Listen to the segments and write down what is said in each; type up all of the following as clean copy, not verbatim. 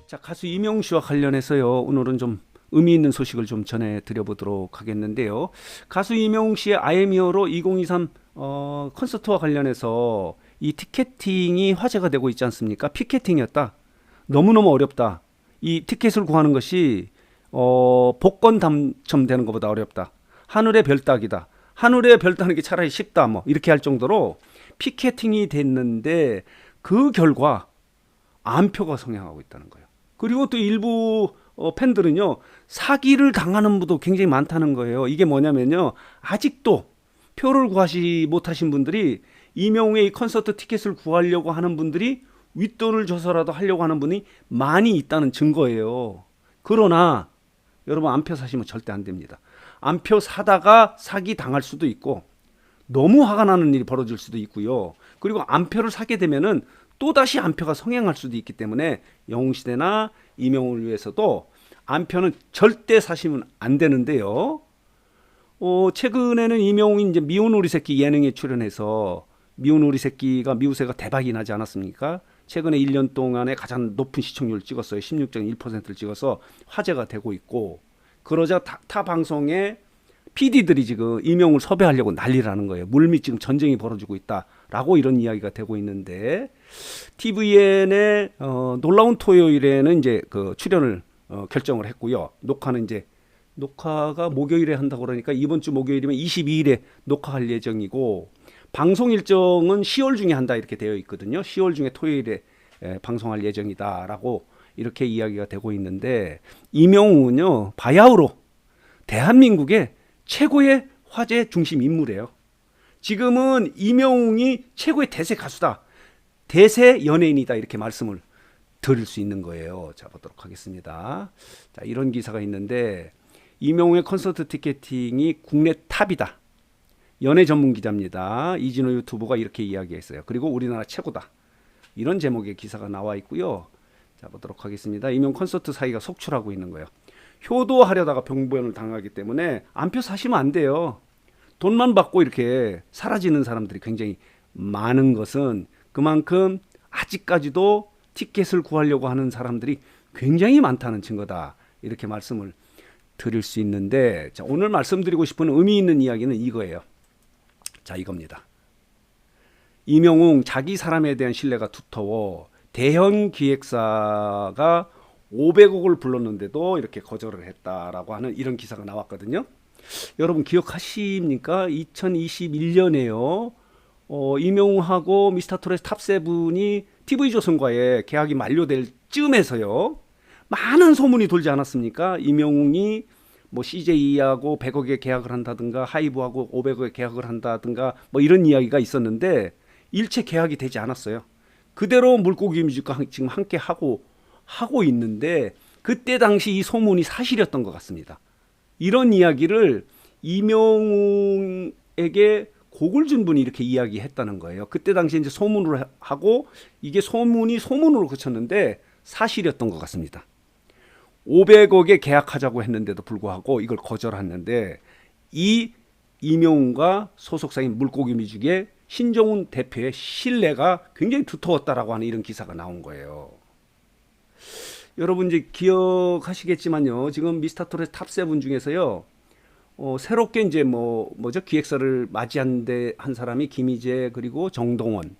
자, 가수 이명웅 씨와 관련해서요. 오늘은 좀 의미 있는 소식을 좀 전해드려 보도록 하겠는데요. 가수 이명웅 씨의 I am Here로 2023 콘서트와 관련해서 이 티켓팅이 화제가 되고 있지 않습니까? 피켓팅이었다. 너무너무 어렵다. 이 티켓을 구하는 것이 복권 당첨되는 것보다 어렵다. 하늘의 별 따기다. 하늘의 별 따는 게 차라리 쉽다. 뭐 이렇게 할 정도로 피켓팅이 됐는데 그 결과 안표가 성행하고 있다는 거예요. 그리고 또 일부 팬들은요, 사기를 당하는 분도 굉장히 많다는 거예요. 이게 뭐냐면요, 아직도 표를 구하지 못하신 분들이 이명웅의 이 콘서트 티켓을 구하려고 하는 분들이 윗돈을 줘서라도 하려고 하는 분이 많이 있다는 증거예요. 그러나 여러분, 안표 사시면 절대 안 됩니다. 안표 사다가 사기 당할 수도 있고 너무 화가 나는 일이 벌어질 수도 있고요. 그리고 안표를 사게 되면은 또다시 안표가 성행할 수도 있기 때문에 영웅시대나 이명웅을 위해서도 안표는 절대 사시면 안 되는데요. 최근에는 이명웅이 이제 미운 우리 새끼 예능에 출연해서 미운 우리 새끼가 미우새가 대박이 나지 않았습니까? 최근에 1년 동안에 가장 높은 시청률을 찍었어요. 16.1%를 찍어서 화제가 되고 있고, 그러자 타 방송에 PD들이 지금 이명웅을 섭외하려고 난리라는 거예요. 물밑 지금 전쟁이 벌어지고 있다라고 이런 이야기가 되고 있는데, TVN의 놀라운 토요일에는 이제 그 출연을 결정을 했고요. 녹화가 목요일에 한다고 그러니까 이번 주 목요일이면 22일에 녹화할 예정이고, 방송 일정은 10월 중에 한다 이렇게 되어 있거든요. 10월 중에 토요일에 방송할 예정이다라고 이렇게 이야기가 되고 있는데, 이명웅은요, 바야흐로 대한민국의 최고의 화제 중심 인물이에요. 지금은 이명웅이 최고의 대세 가수다, 대세 연예인이다, 이렇게 말씀을 드릴 수 있는 거예요. 자, 보도록 하겠습니다. 자, 이런 기사가 있는데, 이명웅의 콘서트 티켓팅이 국내 탑이다. 연예 전문 기자입니다. 이진호 유튜버가 이렇게 이야기했어요. 그리고 우리나라 최고다. 이런 제목의 기사가 나와 있고요. 자, 보도록 하겠습니다. 이명 콘서트 사기가 속출하고 있는 거예요. 효도하려다가 병변을 당하기 때문에 안표 사시면 안 돼요. 돈만 받고 이렇게 사라지는 사람들이 굉장히 많은 것은 그만큼 아직까지도 티켓을 구하려고 하는 사람들이 굉장히 많다는 증거다. 이렇게 말씀을 드릴 수 있는데, 자, 오늘 말씀드리고 싶은 의미 있는 이야기는 이거예요. 자, 이겁니다. 이명웅 자기 사람에 대한 신뢰가 두터워 대형 기획사가 500억을 불렀는데도 이렇게 거절을 했다라고 하는 이런 기사가 나왔거든요. 여러분 기억하십니까? 2021년에요. 이명웅하고 미스터트롯의 탑세븐이 TV조선과의 계약이 만료될 쯤에서요, 많은 소문이 돌지 않았습니까? 이명웅이 뭐 CJ하고 100억에 계약을 한다든가 하이브하고 500억에 계약을 한다든가 뭐 이런 이야기가 있었는데 일체 계약이 되지 않았어요. 그대로 물고기 뮤직과 지금 함께 하고 있는데, 그때 당시 이 소문이 사실이었던 것 같습니다. 이런 이야기를 이명웅에게 곡을 준 분이 이렇게 이야기했다는 거예요. 그때 당시 이제 소문으로 하고 이게 소문으로 그쳤는데 사실이었던 것 같습니다. 500억에 계약하자고 했는데도 불구하고 이걸 거절했는데, 이 이명웅과 소속사인 물고기 뮤직의 신정훈 대표의 신뢰가 굉장히 두터웠다라고 하는 이런 기사가 나온 거예요. 여러분 이제 기억하시겠지만요, 지금 미스터트롯 탑7 중에서요, 새롭게 이제 뭐죠, 기획사를 맞이한 사람이 김희재, 그리고 정동원,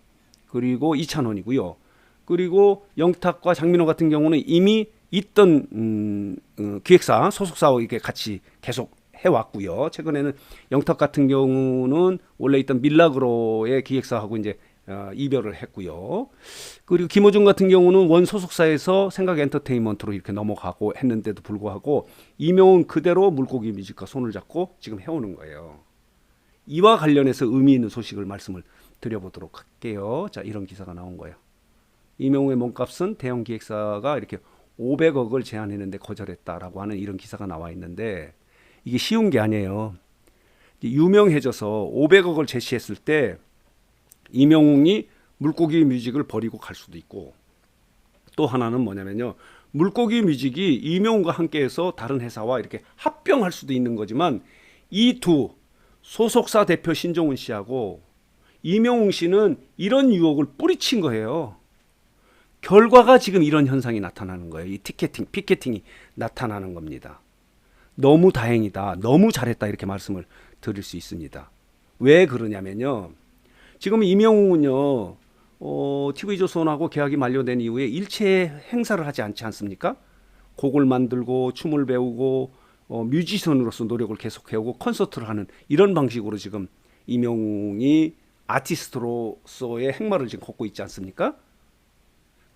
그리고 이찬원이고요. 그리고 영탁과 장민호 같은 경우는 이미 있던 기획사 소속사와 이렇게 같이 계속 해왔고요. 최근에는 영탁 같은 경우는 원래 있던 밀라그로의 기획사하고 이제 이별을 했고요. 그리고 김호중 같은 경우는 원 소속사에서 생각 엔터테인먼트로 이렇게 넘어가고 했는데도 불구하고 이명웅은 그대로 물고기 뮤직과 손을 잡고 지금 해오는 거예요. 이와 관련해서 의미 있는 소식을 말씀을 드려보도록 할게요. 자, 이런 기사가 나온 거예요. 이명웅의 몸값은 대형 기획사가 이렇게 500억을 제안했는데 거절했다라고 하는 이런 기사가 나와 있는데, 이게 쉬운 게 아니에요. 유명해져서 500억을 제시했을 때 이명웅이 물고기 뮤직을 버리고 갈 수도 있고, 또 하나는 뭐냐면요, 물고기 뮤직이 이명웅과 함께해서 다른 회사와 이렇게 합병할 수도 있는 거지만, 이 두 소속사 대표 신종훈 씨하고 이명웅 씨는 이런 유혹을 뿌리친 거예요. 결과가 지금 이런 현상이 나타나는 거예요. 이 피켓팅이 나타나는 겁니다. 너무 다행이다, 너무 잘했다 이렇게 말씀을 드릴 수 있습니다. 왜 그러냐면요. 지금 임영웅은요, TV조선하고 계약이 만료된 이후에 일체 행사를 하지 않지 않습니까? 곡을 만들고 춤을 배우고 뮤지션으로서 노력을 계속해오고 콘서트를 하는 이런 방식으로 지금 임영웅이 아티스트로서의 행마를 지금 걷고 있지 않습니까?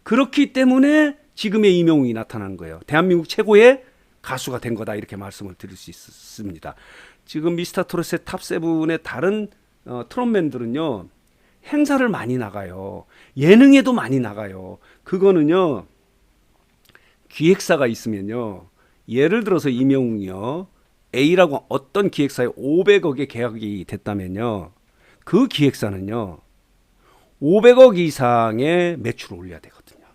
그렇기 때문에 지금의 임영웅이 나타난 거예요. 대한민국 최고의 가수가 된 거다 이렇게 말씀을 드릴 수 있습니다. 지금 미스터트롯의 탑7의 다른 트롯맨들은요, 행사를 많이 나가요. 예능에도 많이 나가요. 그거는요, 기획사가 있으면요, 예를 들어서 임영웅이요, A라고 어떤 기획사에 500억의 계약이 됐다면요, 그 기획사는요 500억 이상의 매출을 올려야 되거든요.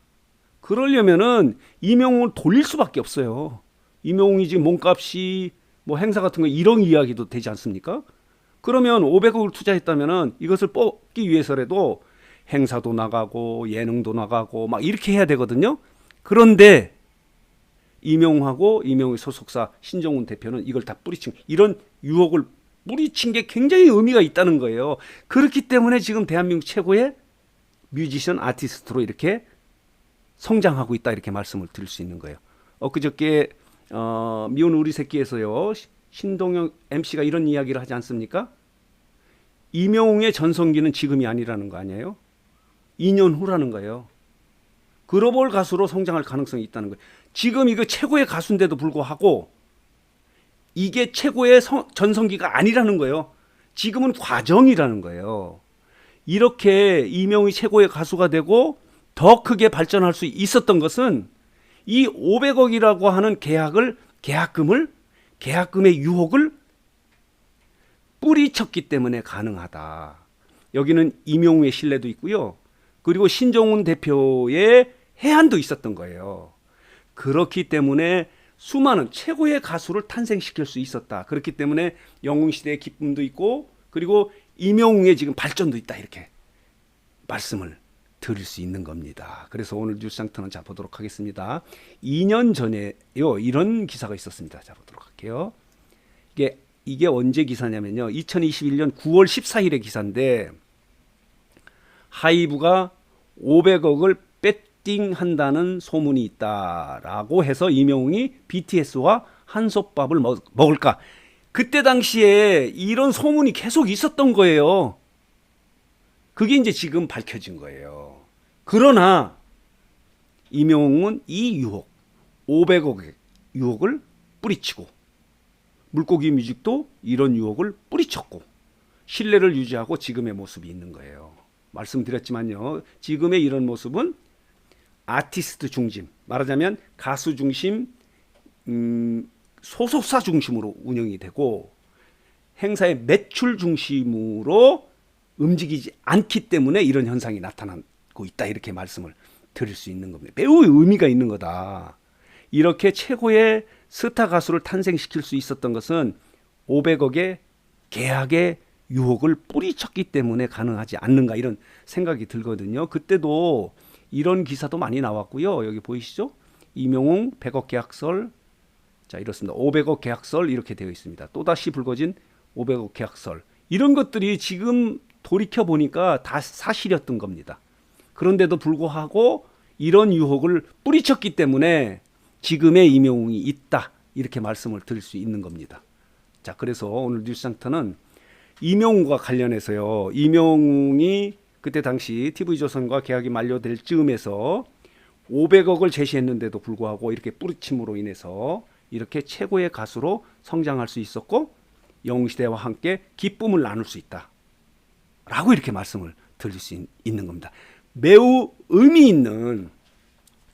그러려면은 임영웅을 돌릴 수밖에 없어요. 임영웅이 지금 몸값이 뭐 행사 같은 거 1억 이야기도 되지 않습니까? 그러면 500억을 투자했다면은 이것을 뽑기 위해서라도 행사도 나가고 예능도 나가고 막 이렇게 해야 되거든요. 그런데 임영웅하고 임영웅의 소속사 신정훈 대표는 이걸 다 뿌리친, 이런 유혹을 뿌리친 게 굉장히 의미가 있다는 거예요. 그렇기 때문에 지금 대한민국 최고의 뮤지션 아티스트로 이렇게 성장하고 있다 이렇게 말씀을 드릴 수 있는 거예요. 엊그저께 미운 우리 새끼에서요, 신동영 MC가 이런 이야기를 하지 않습니까? 임영웅의 전성기는 지금이 아니라는 거 아니에요? 2년 후라는 거예요. 글로벌 가수로 성장할 가능성이 있다는 거예요. 지금 이거 최고의 가수인데도 불구하고 이게 최고의 전성기가 아니라는 거예요. 지금은 과정이라는 거예요. 이렇게 임영웅이 최고의 가수가 되고 더 크게 발전할 수 있었던 것은 이 500억이라고 하는 계약금의 유혹을 뿌리쳤기 때문에 가능하다. 여기는 임영웅의 신뢰도 있고요. 그리고 신정훈 대표의 해안도 있었던 거예요. 그렇기 때문에 수많은 최고의 가수를 탄생시킬 수 있었다. 그렇기 때문에 영웅시대의 기쁨도 있고 그리고 임영웅의 지금 발전도 있다. 이렇게 말씀을 드릴 수 있는 겁니다. 그래서 오늘 뉴스상터는 자 보도록 하겠습니다. 2년 전에요, 이런 기사가 있었습니다. 자 보도록 할게요. 이게 언제 기사냐면요, 2021년 9월 14일의 기사인데, 하이브가 500억을 배팅한다는 소문이 있다라고 해서 임영웅이 BTS와 한솥밥을 먹을까. 그때 당시에 이런 소문이 계속 있었던 거예요. 그게 이제 지금 밝혀진 거예요. 그러나 임영웅은 이 유혹, 500억의 유혹을 뿌리치고, 물고기 뮤직도 이런 유혹을 뿌리쳤고 신뢰를 유지하고 지금의 모습이 있는 거예요. 말씀드렸지만요, 지금의 이런 모습은 아티스트 중심, 말하자면 가수 중심, 소속사 중심으로 운영이 되고 행사의 매출 중심으로 움직이지 않기 때문에 이런 현상이 나타나고 있다 이렇게 말씀을 드릴 수 있는 겁니다. 매우 의미가 있는 거다. 이렇게 최고의 스타 가수를 탄생시킬 수 있었던 것은 500억의 계약의 유혹을 뿌리쳤기 때문에 가능하지 않는가, 이런 생각이 들거든요. 그때도 이런 기사도 많이 나왔고요. 여기 보이시죠? 임영웅 100억 계약설, 자 이렇습니다. 500억 계약설 이렇게 되어 있습니다. 또다시 불거진 500억 계약설, 이런 것들이 지금 돌이켜 보니까 다 사실이었던 겁니다. 그런데도 불구하고 이런 유혹을 뿌리쳤기 때문에 지금의 임영웅이 있다 이렇게 말씀을 드릴 수 있는 겁니다. 자, 그래서 오늘 뉴스상터는 임영웅과 관련해서요, 임영웅이 그때 당시 TV조선과 계약이 만료될 즈음에서 500억을 제시했는데도 불구하고 이렇게 뿌리침으로 인해서 이렇게 최고의 가수로 성장할 수 있었고 영웅시대와 함께 기쁨을 나눌 수 있다 라고 이렇게 말씀을 드릴 수 있는 겁니다. 매우 의미 있는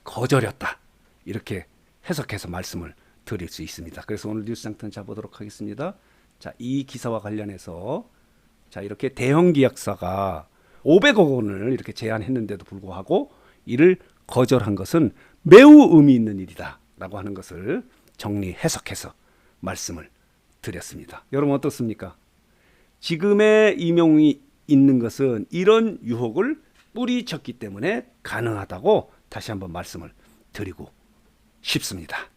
거절이었다 이렇게 해석해서 말씀을 드릴 수 있습니다. 그래서 오늘 뉴스상터는 자 보도록 하겠습니다. 자, 이 기사와 관련해서 자 이렇게 대형 기획사가 500억 원을 이렇게 제안했는데도 불구하고 이를 거절한 것은 매우 의미 있는 일이다 라고 하는 것을 정리 해석해서 말씀을 드렸습니다. 여러분 어떻습니까? 지금의 임영웅이 있는 것은 이런 유혹을 뿌리쳤기 때문에 가능하다고 다시 한번 말씀을 드리고 싶습니다.